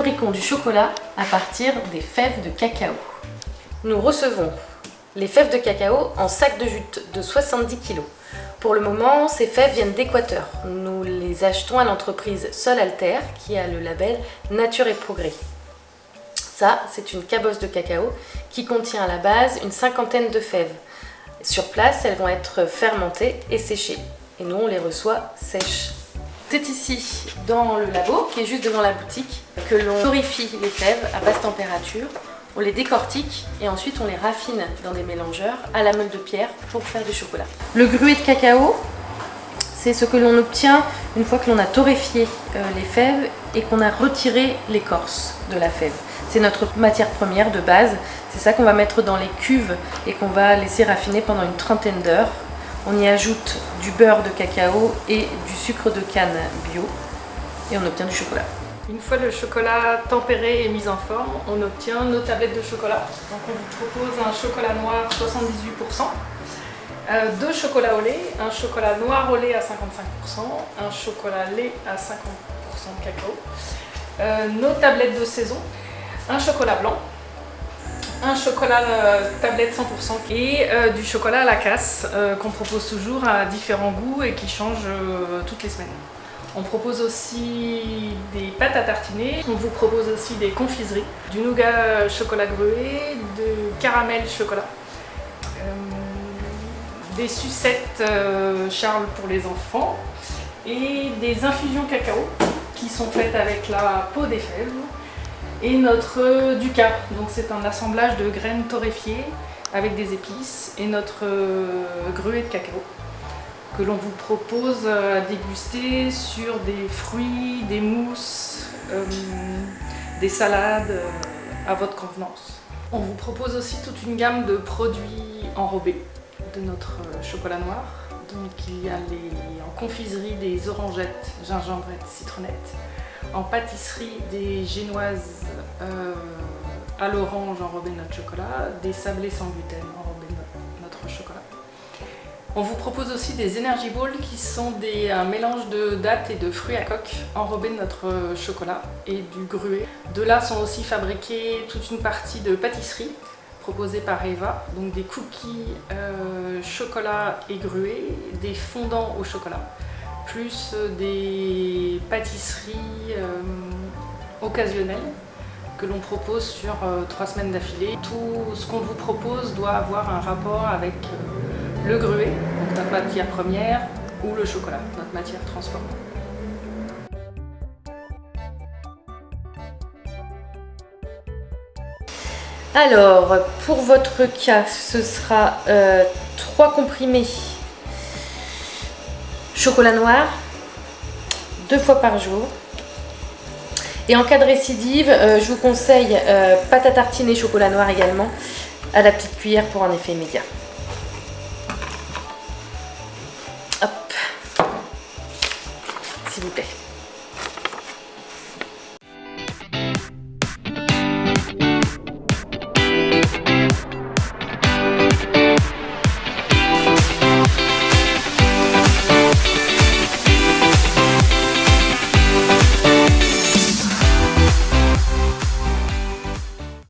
fabriquons du chocolat à partir des fèves de cacao. Nous recevons les fèves de cacao en sac de jute de 70 kg. Pour le moment, ces fèves viennent d'Équateur. Nous les achetons à l'entreprise Sol Alter qui a le label Nature et Progrès. Ça, c'est une cabosse de cacao qui contient à la base une cinquantaine de fèves. Sur place, elles vont être fermentées et séchées. Et nous, on les reçoit sèches. C'est ici, dans le labo, qui est juste devant la boutique, que l'on torréfie les fèves à basse température. On les décortique et ensuite on les raffine dans des mélangeurs à la meule de pierre pour faire du chocolat. Le gruet de cacao, c'est ce que l'on obtient une fois que l'on a torréfié les fèves et qu'on a retiré l'écorce de la fève. C'est notre matière première de base, c'est ça qu'on va mettre dans les cuves et qu'on va laisser raffiner pendant une trentaine d'heures. On y ajoute du beurre de cacao et du sucre de canne bio et on obtient du chocolat. Une fois le chocolat tempéré et mis en forme, on obtient nos tablettes de chocolat. Donc on vous propose un chocolat noir 78%, 2 chocolats au lait, un chocolat noir au lait à 55%, un chocolat lait à 50% de cacao, nos tablettes de saison, un chocolat blanc, un chocolat tablette 100% et du chocolat à la casse qu'on propose toujours à différents goûts et qui change toutes les semaines. On propose aussi des pâtes à tartiner, on vous propose aussi des confiseries, du nougat chocolat grué, de caramel chocolat, des sucettes Charles pour les enfants et des infusions cacao qui sont faites avec la peau des fèves et notre ducat. Donc c'est un assemblage de graines torréfiées avec des épices et notre gruet de cacao que l'on vous propose à déguster sur des fruits, des mousses, des salades à votre convenance. On vous propose aussi toute une gamme de produits enrobés de notre chocolat noir. Donc il y a en confiserie des orangettes, gingembrettes, citronnettes, en pâtisserie des génoises à l'orange enrobées de notre chocolat, des sablés sans gluten enrobés de notre chocolat. On vous propose aussi des Energy Balls qui sont un mélange de dattes et de fruits à coque enrobés de notre chocolat et du gruet. De là sont aussi fabriqués toute une partie de pâtisserie proposée par Eva, donc des cookies chocolat et gruet, des fondants au chocolat, plus des pâtisseries occasionnelles que l'on propose sur 3 semaines d'affilée. Tout ce qu'on vous propose doit avoir un rapport avec le gruet, donc notre matière première, ou le chocolat, notre matière transformée. Alors, pour votre cas, ce sera 3 comprimés chocolat noir, 2 fois par jour. Et en cas de récidive, je vous conseille pâte à tartiner chocolat noir également, à la petite cuillère pour un effet immédiat. Hop, s'il vous plaît.